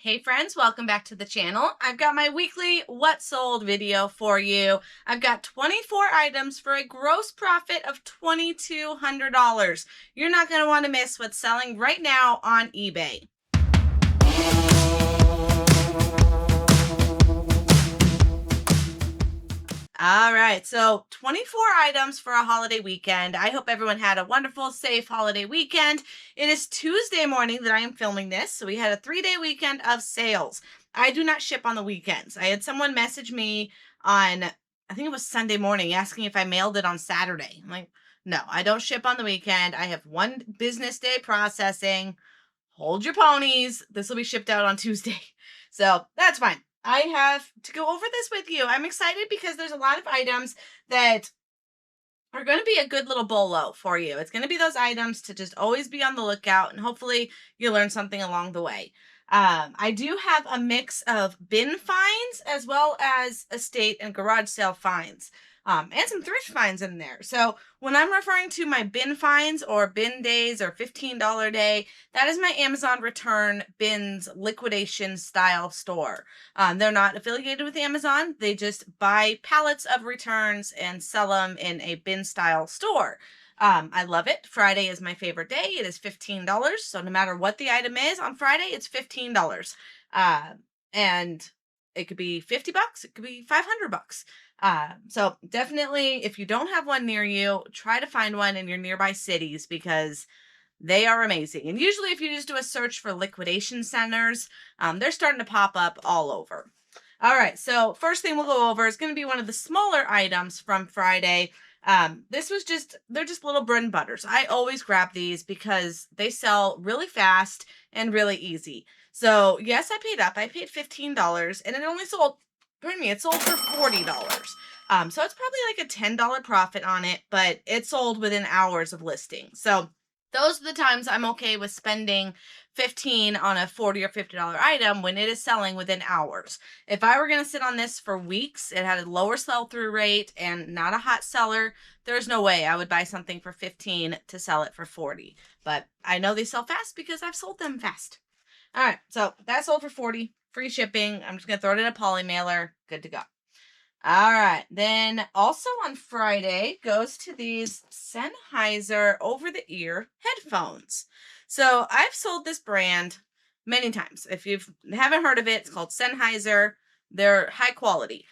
Hey friends, welcome back to the channel. I've got my weekly what sold video for you. I've got 24 items for a gross profit of $2,200. You're not going to want to miss what's selling right now on eBay. All right, so 24 items for a holiday weekend. I hope everyone had a wonderful, safe holiday weekend. It is Tuesday morning that I am filming this, so we had a 3-day weekend of sales. I do not ship on the weekends. I had someone message me on, I think it was Sunday morning, asking if I mailed it on Saturday. I'm like, no, I don't ship on the weekend. I have one business day processing. Hold your ponies. This will be shipped out on Tuesday. So that's fine. I have to go over this with you. I'm excited because there's a lot of items that are going to be a good little bolo for you. It's going to be those items to just always be on the lookout, and hopefully you learn something along the way. I do have a mix of bin finds as well as estate and garage sale finds. And some thrift finds in there. So when I'm referring to my bin finds or bin days or $15 day, that is my Amazon return bins liquidation style store. They're not affiliated with Amazon. They just buy pallets of returns and sell them in a bin style store. I love it. Friday is my favorite day. It is $15. So no matter what the item is on Friday, it's $15. And it could be $50. It could be $500. So definitely, if you don't have one near you, try to find one in your nearby cities because they are amazing. And usually if you just do a search for liquidation centers, they're starting to pop up all over. All right, so first thing we'll go over is going to be one of the smaller items from Friday. They're just little bread and butters. I always grab these because they sell really fast and really easy. So yes, I paid up. I paid $15 and it only sold, it sold for $40. So it's probably like a $10 profit on it, but it sold within hours of listing. So those are the times I'm okay with spending $15 on a $40 or $50 item when it is selling within hours. If I were going to sit on this for weeks, it had a lower sell-through rate and not a hot seller, there's no way I would buy something for $15 to sell it for $40. But I know they sell fast because I've sold them fast. All right, so that sold for $40, free shipping. I'm just going to throw it in a poly mailer. Good to go. All right, then also on Friday goes to these Sennheiser over-the-ear headphones. So I've sold this brand many times. If you haven't heard of it, it's called Sennheiser. They're high quality.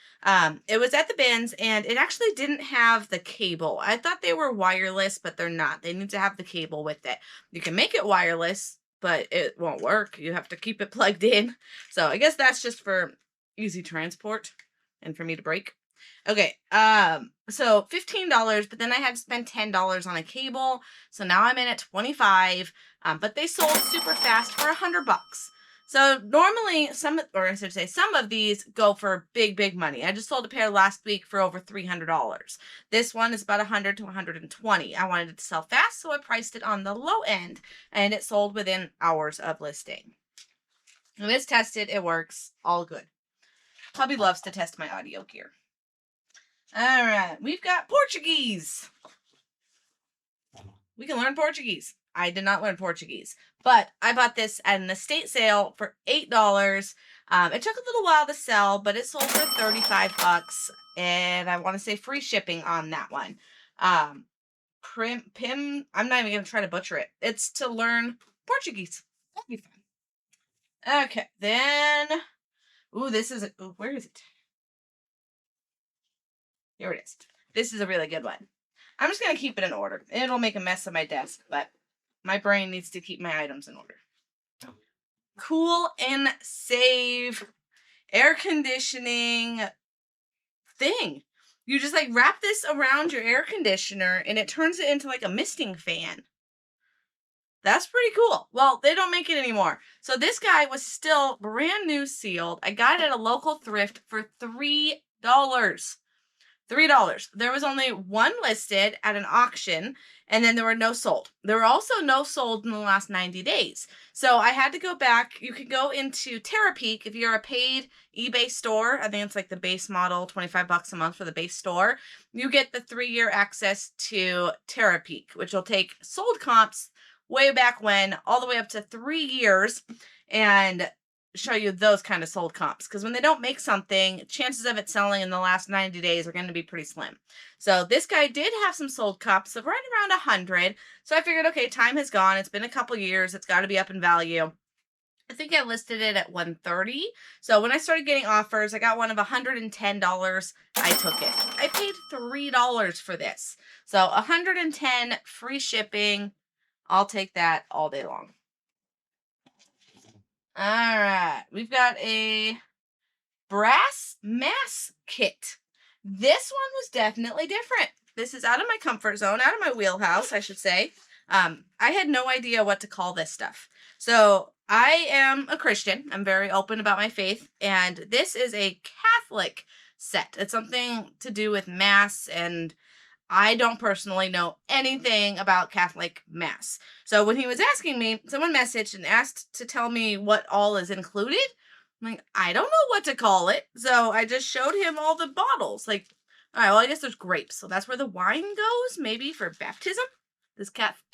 It was at the bins, and it actually didn't have the cable. I thought they were wireless, but they're not. They need to have the cable with it. You can make it wireless, but it won't work. You have to keep it plugged in. So I guess that's just for easy transport and for me to break. Okay, so $15, but then I had to spend $10 on a cable. So now I'm in at $25, but they sold super fast for $100. So normally some of these go for big money. I just sold a pair last week for over $300. This one is about $100 to $120. I wanted it to sell fast, so I priced it on the low end, and it sold within hours of listing. And it's tested, it works, all good. Hubby loves to test my audio gear. All right, we've got Portuguese. We can learn Portuguese. I did not learn Portuguese, but I bought this at an estate sale for $8. It took a little while to sell, but it sold for $35, and I want to say free shipping on that one. Pim, I'm not even going to try to butcher it. It's to learn Portuguese. That'd be fun. Okay, then, ooh, where is it? Here it is. This is a really good one. I'm just going to keep it in order. It'll make a mess of my desk, but my brain needs to keep my items in order. Cool and Save air conditioning thing. You just like wrap this around your air conditioner and it turns it into like a misting fan. That's pretty cool. Well, they don't make it anymore. So this guy was still brand new sealed. I got it at a local thrift for $3. $3. There was only one listed at an auction, and then there were no sold. There were also no sold in the last 90 days. So I had to go back. You can go into Terapeak if you're a paid eBay store. I think it's like the base model, $25 a month for the base store. You get the 3-year access to Terapeak, which will take sold comps way back when, all the way up to 3 years. And show you those kind of sold comps, because when they don't make something, chances of it selling in the last 90 days are going to be pretty slim. So this guy did have some sold comps of right around 100. So I figured, okay, time has gone. It's been a couple years. It's got to be up in value. I think I listed it at 130. So when I started getting offers, I got one of $110. I took it. I paid $3 for this. So 110 free shipping. I'll take that all day long. All right. We've got a brass mass kit. This one was definitely different. This is out of my comfort zone, out of my wheelhouse, I should say. I had no idea what to call this stuff. So I am a Christian. I'm very open about my faith. And this is a Catholic set. It's something to do with Mass, and I don't personally know anything about Catholic Mass. So when he was asking me, someone messaged and asked to tell me what all is included. I'm like, I don't know what to call it. So I just showed him all the bottles. Like, all right, well, I guess there's grapes. So that's where the wine goes, maybe for baptism. Do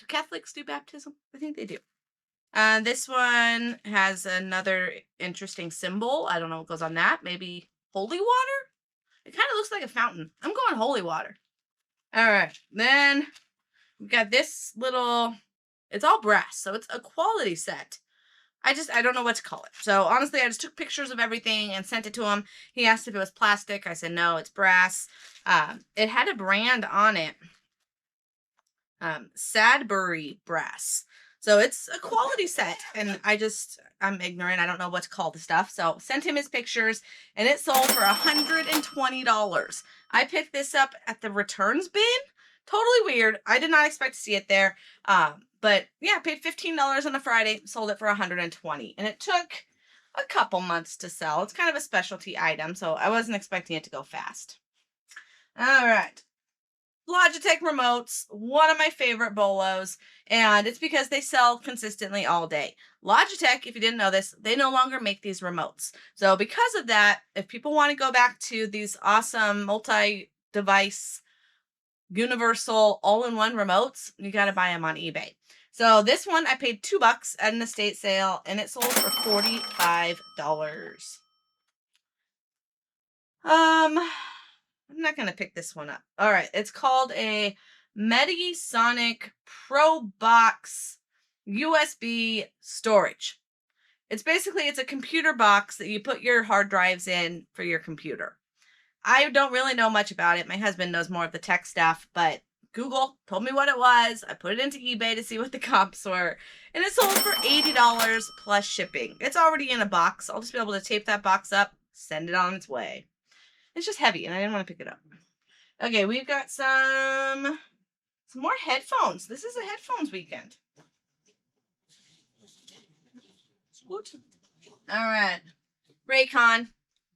Catholics do baptism? I think they do. This one has another interesting symbol. I don't know what goes on that. Maybe holy water? It kind of looks like a fountain. I'm going holy water. All right. Then we've got this little, it's all brass. So it's a quality set. I don't know what to call it. So honestly, I just took pictures of everything and sent it to him. He asked if it was plastic. I said, no, it's brass. It had a brand on it. Sadbury brass. So it's a quality set, and I'm ignorant. I don't know what to call the stuff. So sent him his pictures, and it sold for $120. I picked this up at the returns bin. Totally weird. I did not expect to see it there. But yeah, paid $15 on a Friday, sold it for $120. And it took a couple months to sell. It's kind of a specialty item, so I wasn't expecting it to go fast. All right. Logitech remotes, one of my favorite BOLOs, and it's because they sell consistently all day. Logitech, if you didn't know this, they no longer make these remotes. So because of that, if people want to go back to these awesome multi-device, universal, all-in-one remotes, you got to buy them on eBay. So this one, I paid $2 at an estate sale, and it sold for $45. I'm not going to pick this one up. All right. It's called a Metasonic Pro Box USB storage. It's a computer box that you put your hard drives in for your computer. I don't really know much about it. My husband knows more of the tech stuff, but Google told me what it was. I put it into eBay to see what the comps were, and it sold for $80 plus shipping. It's already in a box. I'll just be able to tape that box up, send it on its way. It's just heavy, and I didn't want to pick it up. Okay, we've got some more headphones. This is a headphones weekend. All right. Raycon,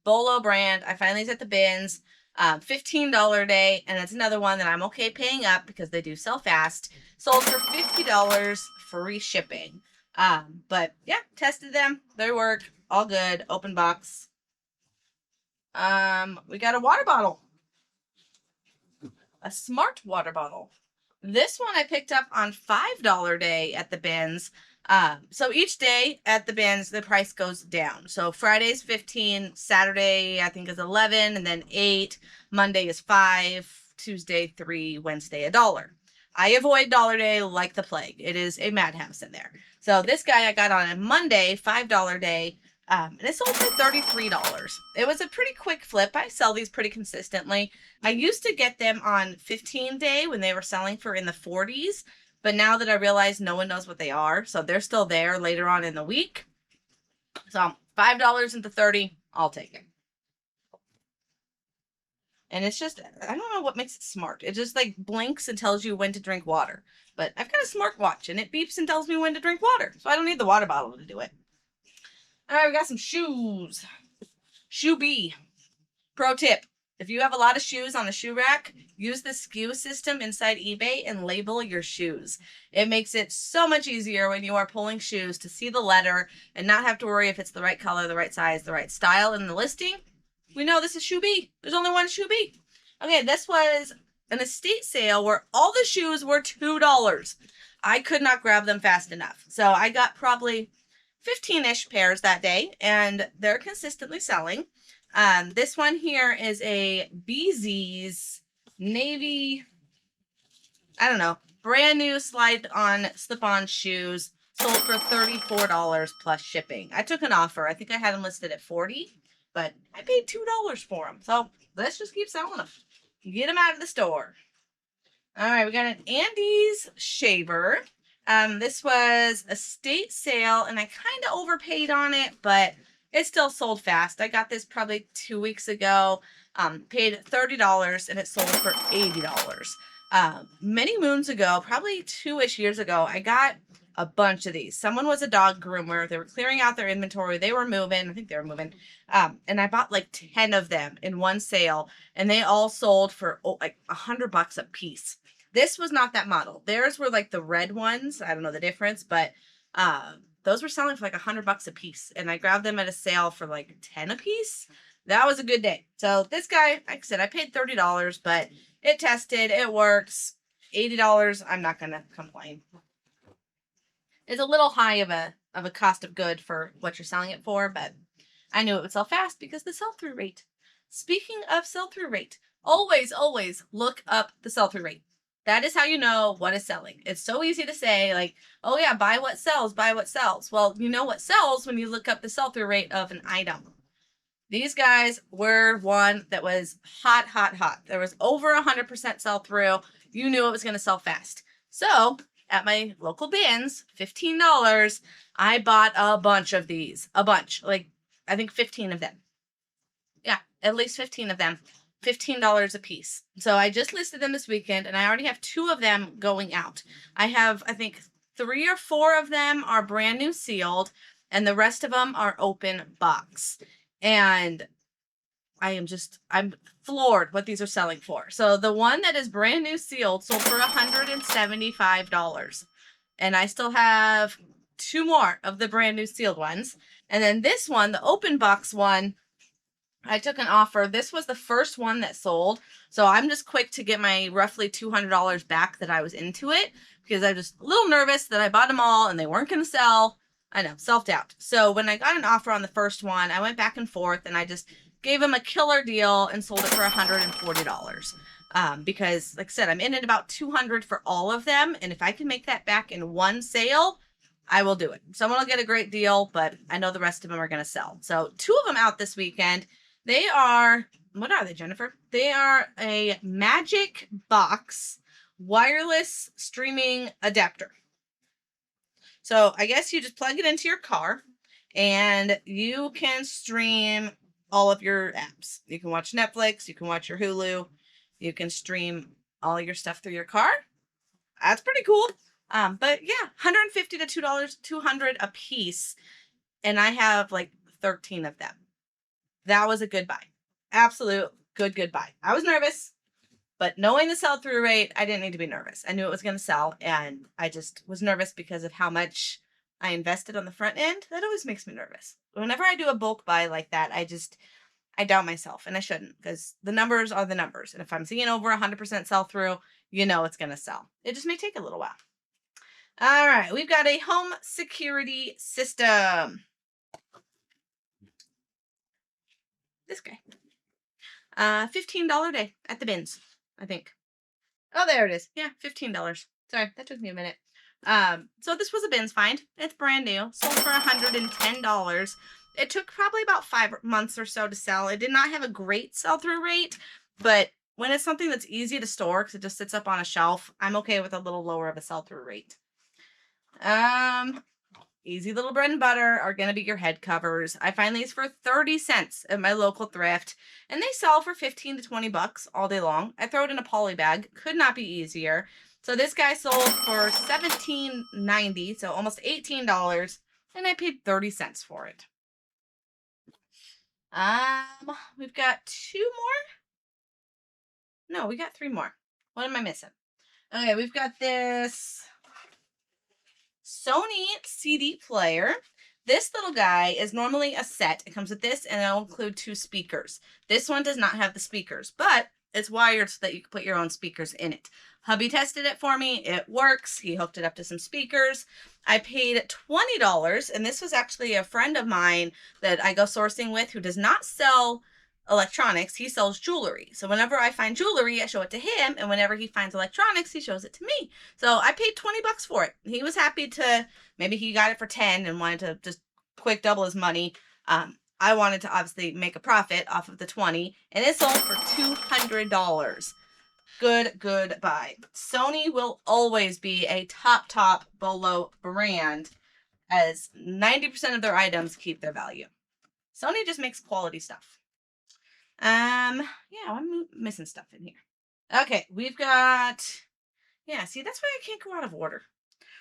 BOLO brand. I find these at the bins. $15 day, and it's another one that I'm okay paying up because they do sell fast. Sold for $50, free shipping. But yeah, tested them. They work. All good. Open box. We got a water bottle. A smart water bottle. This one I picked up on $5 day at the bins. So each day at the bins, the price goes down. So Friday's 15, Saturday I think is 11, and then 8. Monday is 5, Tuesday 3, Wednesday $1. I avoid dollar day like the plague. It is a madhouse in there. So this guy I got on a Monday, $5 day. And it sold for $33. It was a pretty quick flip. I sell these pretty consistently. I used to get them on 15 day when they were selling for in the 40s. But now that I realize no one knows what they are, so they're still there later on in the week. So $5 into 30, I'll take it. And it's just, I don't know what makes it smart. It just like blinks and tells you when to drink water. But I've got a smartwatch and it beeps and tells me when to drink water. So I don't need the water bottle to do it. All right, we got some shoes. Shoe B. Pro tip. If you have a lot of shoes on the shoe rack, use the SKU system inside eBay and label your shoes. It makes it so much easier when you are pulling shoes to see the letter and not have to worry if it's the right color, the right size, the right style in the listing. We know this is shoe B. There's only one shoe B. Okay, this was an estate sale where all the shoes were $2. I could not grab them fast enough. So I got probably 15-ish pairs that day, and they're consistently selling. This one here is a BZ's navy, I don't know, brand new slip-on shoes, sold for $34 plus shipping. I took an offer. I think I had them listed at $40, but I paid $2 for them. So let's just keep selling them. Get them out of the store. All right, we got an Andy's shaver. This was a state sale, and I kind of overpaid on it, but it still sold fast. I got this probably 2 weeks ago. Paid $30, and it sold for $80. Many moons ago, probably 2-ish years ago, I got a bunch of these. Someone was a dog groomer. They were clearing out their inventory. They were moving. I think they were moving. And I bought like 10 of them in one sale, and they all sold for like $100 a piece. This was not that model. Theirs were like the red ones. I don't know the difference, but those were selling for like $100 a piece. And I grabbed them at a sale for like 10 a piece. That was a good day. So this guy, like I said, I paid $30, but it tested. It works. $80. I'm not going to complain. It's a little high of a cost of good for what you're selling it for, but I knew it would sell fast because the sell-through rate. Speaking of sell-through rate, always look up the sell-through rate. That is how you know what is selling. It's so easy to say, like, oh yeah, buy what sells, buy what sells. Well, you know what sells when you look up the sell-through rate of an item. These guys were one that was hot. There was over 100% sell-through. You knew it was going to sell fast. So at my local bins, $15, I bought a bunch of these. A bunch. Like, I think 15 of them. Yeah, at least 15 of them. $15 a piece. So I just listed them this weekend, and I already have 2 of them going out. I have, I think, 3 or 4 of them are brand new sealed, and the rest of them are open box. And I'm floored what these are selling for. So the one that is brand new sealed sold for $175. And I still have 2 more of the brand new sealed ones. And then this one, the open box one, I took an offer. This was the first one that sold. So I'm just quick to get my roughly $200 back that I was into it, because I'm just a little nervous that I bought them all and they weren't going to sell. I know, self-doubt. So when I got an offer on the first one, I went back and forth and I just gave him a killer deal and sold it for $140. Because like I said, I'm in at about $200 for all of them. And if I can make that back in one sale, I will do it. Someone will get a great deal, but I know the rest of them are going to sell. So 2 of them out this weekend. They are, what are they, Jennifer? They are a Magic Box wireless streaming adapter. So I guess you just plug it into your car and you can stream all of your apps. You can watch Netflix, you can watch your Hulu, you can stream all your stuff through your car. That's pretty cool. But yeah, $150 to $200 a piece. And I have like 13 of them. That was a good buy. Absolute good buy. I was nervous, but knowing the sell-through rate, I didn't need to be nervous. I knew it was going to sell, and I just was nervous because of how much I invested on the front end. That always makes me nervous. Whenever I do a bulk buy like that, I doubt myself, and I shouldn't, because the numbers are the numbers. And if I'm seeing over 100% sell-through, you know it's going to sell. It just may take a little while. All right, we've got a home security system. This guy. $15 day at the bins, I think. Oh, there it is. Yeah, $15. Sorry, that took me a minute. So this was a bins find. It's brand new. Sold for $110. It took probably about 5 months or so to sell. It did not have a great sell-through rate, but when it's something that's easy to store because it just sits up on a shelf, I'm okay with a little lower of a sell-through rate. Easy little bread and butter are going to be your head covers. I find these for 30 cents at my local thrift, and they sell for 15 to 20 bucks all day long. I throw it in a poly bag. Could not be easier. So this guy sold for $17.90, so almost $18, and I paid 30 cents for it. We've got 2 more. No, we got 3 more. What am I missing? Okay, we've got this Sony CD player. This little guy is normally a set. It comes with this, and it'll include 2 speakers. This one does not have the speakers, but It's wired so that you can put your own speakers in it. Hubby tested it for me. It works. He hooked it up to some speakers. I paid $20, and this was actually a friend of mine that I go sourcing with who does not sell electronics. He sells jewelry. So whenever I find jewelry, I show it to him, and whenever he finds electronics, he shows it to me. So I paid $20 for it. He was happy to, maybe he got it for 10 and wanted to just quick double his money. I wanted to obviously make a profit off of the 20, and it sold for $200. Good buy. Sony will always be a top BOLO brand, as 90% of their items keep their value. Sony just makes quality stuff. Yeah, I'm missing stuff in here. Okay, we've got, yeah, see, that's why I can't go out of order.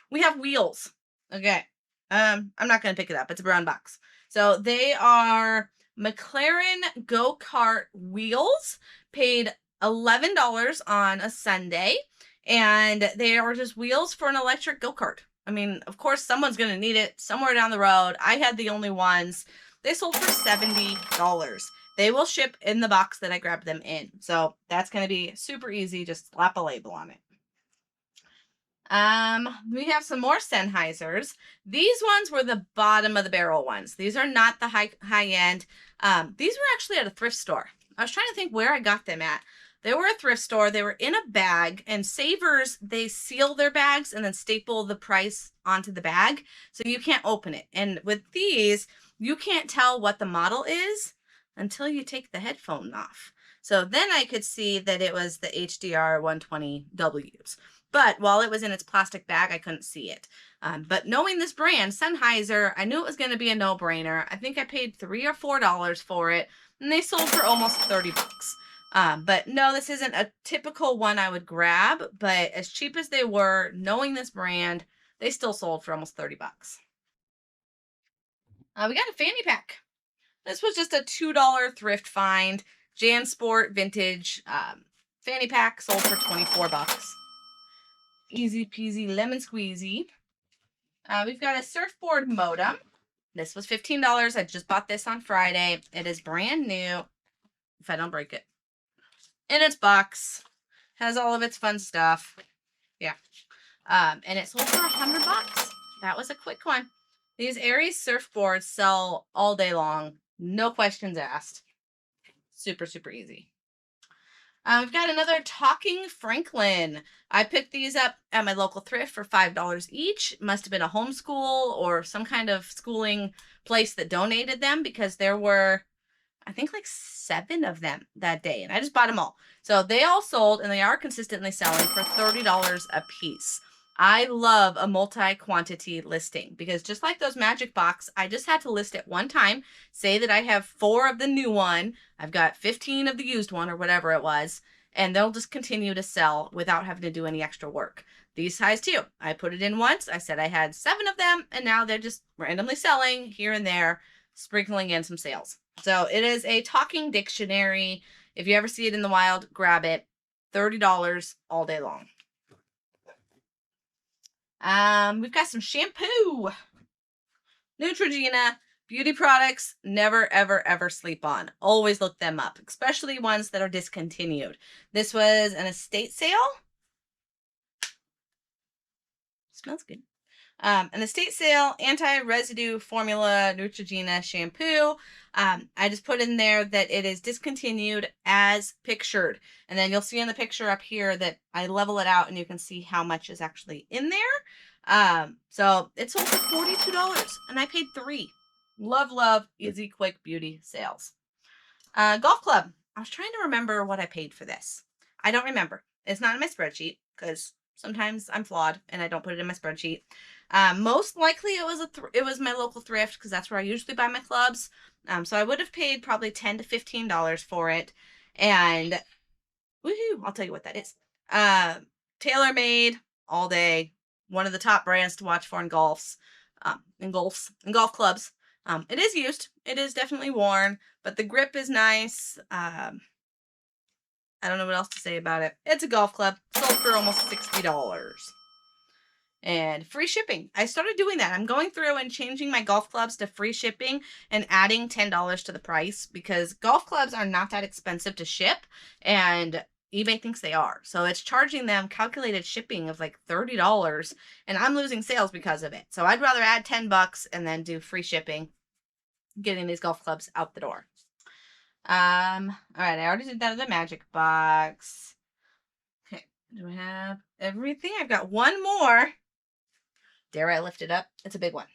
We have wheels. Okay. I'm not going to pick it up. It's a brown box. So they are McLaren go-kart wheels, paid $11 on a Sunday, and they are just wheels for an electric go-kart. I mean, of course, someone's going to need it somewhere down the road. I had the only ones. They sold for $70. They will ship in the box that I grabbed them in. So that's going to be super easy. Just slap a label on it. We have some more Sennheisers. These ones were the bottom of the barrel ones. These are not the high end. These were actually at a thrift store. I was trying to think where I got them at. They were a thrift store. They were in a bag, and Savers, they seal their bags and then staple the price onto the bag, so you can't open it. And with these, you can't tell what the model is until you take the headphone off. So then I could see that it was the HDR 120Ws. But while it was in its plastic bag, I couldn't see it. But knowing this brand, Sennheiser, I knew it was going to be a no-brainer. I think I paid $3 or $4 for it, and they sold for almost $30. But no, this isn't a typical one I would grab, but as cheap as they were, knowing this brand, they still sold for almost $30. We got a fanny pack. This was just a $2 thrift find. JanSport vintage fanny pack, sold for $24. Easy peasy lemon squeezy. We've got a surfboard modem. This was $15. I just bought this on Friday. It is brand new, if I don't break it. In its box. Has all of its fun stuff. Yeah. And it sold for $100. That was a quick one. These Aries surfboards sell all day long. No questions asked. Super easy. We've got another Talking Franklin. I picked these up at my local thrift for $5 each. Must have been a homeschool or some kind of schooling place that donated them, because there were, I think, like 7 of them that day, and I just bought them all. So they all sold, and they are consistently selling for $30 a piece. I love a multi-quantity listing, because just like those magic box, I just had to list it one time, say that I have 4 of the new one, I've got 15 of the used one, or whatever it was, and they'll just continue to sell without having to do any extra work. These size too. I put it in once, I said I had 7 of them, and now they're just randomly selling here and there, sprinkling in some sales. So it is a talking dictionary. If you ever see it in the wild, grab it. $30 all day long. We've got some shampoo. Neutrogena. Beauty products, never, ever sleep on. Always look them up, especially ones that are discontinued. This was an estate sale. Smells good. An estate sale, anti-residue formula Neutrogena shampoo. I just put in there that it is discontinued as pictured. And then you'll see in the picture up here that I level it out and you can see how much is actually in there. So it sold for $42 and I paid $3. Love, easy, quick beauty sales. Golf club. I was trying to remember what I paid for this. I don't remember. It's not in my spreadsheet because sometimes I'm flawed and I don't put it in my spreadsheet. Most likely it was my local thrift, because that's where I usually buy my clubs. So I would have paid probably $10 to $15 for it. And woohoo, I'll tell you what that is. TaylorMade all day. One of the top brands to watch for in golf clubs. It is used. It is definitely worn, but the grip is nice. I don't know what else to say about it. It's a golf club. Sold for almost $60. and free shipping. I started doing that. I'm going through and changing my golf clubs to free shipping and adding $10 to the price because golf clubs are not that expensive to ship and eBay thinks they are. So it's charging them calculated shipping of like $30 and I'm losing sales because of it. So I'd rather add $10 and then do free shipping, getting these golf clubs out the door. All right, I already did that in the magic box. Okay, do I have everything? I've got one more. Dare I lift it up? It's a big one.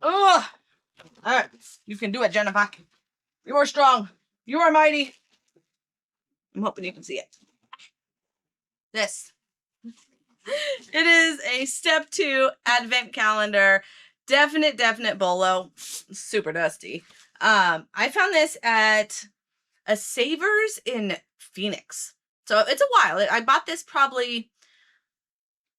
Oh, all right. You can do it, Jennifer. You are strong. You are mighty. I'm hoping you can see it. This. It is a step 2 advent calendar. Definite BOLO. Super dusty. I found this at a Savers in Phoenix. So it's a while. I bought this probably,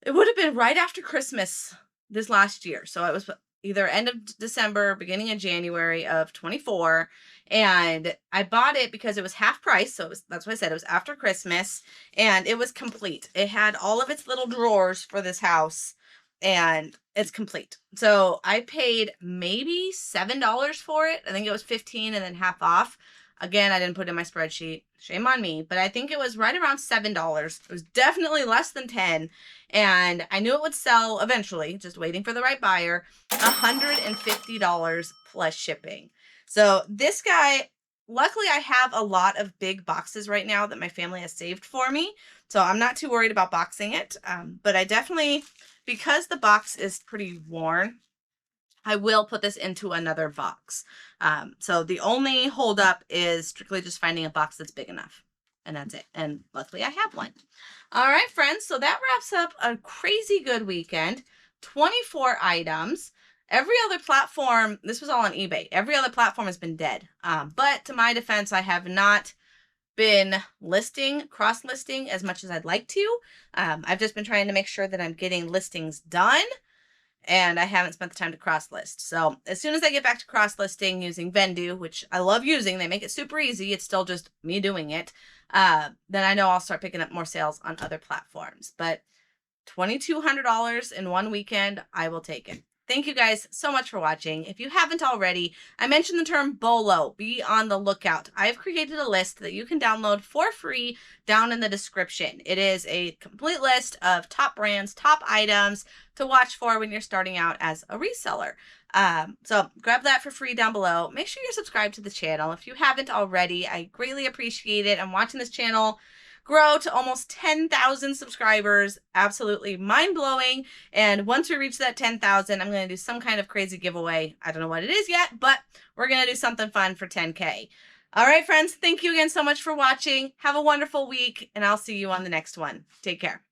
it would have been right after Christmas this last year. So it was either end of December, beginning of January of 24. And I bought it because it was half price. So that's what I said. It was after Christmas and it was complete. It had all of its little drawers for this house and it's complete. So I paid maybe $7 for it. I think it was 15 and then half off. Again, I didn't put it in my spreadsheet. Shame on me. But I think it was right around $7. It was definitely less than 10. And I knew it would sell eventually, just waiting for the right buyer. $150 plus shipping. So this guy, luckily I have a lot of big boxes right now that my family has saved for me. So I'm not too worried about boxing it. But I definitely, because the box is pretty worn, I will put this into another box. So the only holdup is strictly just finding a box that's big enough. And that's it. And luckily I have one. All right, friends. So that wraps up a crazy good weekend. 24 items. Every other platform, this was all on eBay. Every other platform has been dead. But to my defense, I have not been cross-listing as much as I'd like to. I've just been trying to make sure that I'm getting listings done. And I haven't spent the time to cross-list. So as soon as I get back to cross-listing using Vendu, which I love using, they make it super easy. It's still just me doing it. Then I know I'll start picking up more sales on other platforms. But $2,200 in one weekend, I will take it. Thank you guys so much for watching. If you haven't already, I mentioned the term BOLO. Be on the lookout. I've created a list that you can download for free down in the description. It is a complete list of top brands, top items to watch for when you're starting out as a reseller. So grab that for free down below. Make sure you're subscribed to the channel. If you haven't already, I greatly appreciate it. I'm watching this channel grow to almost 10,000 subscribers. Absolutely mind-blowing. And once we reach that 10,000, I'm going to do some kind of crazy giveaway. I don't know what it is yet, but we're going to do something fun for 10K. All right, friends. Thank you again so much for watching. Have a wonderful week, and I'll see you on the next one. Take care.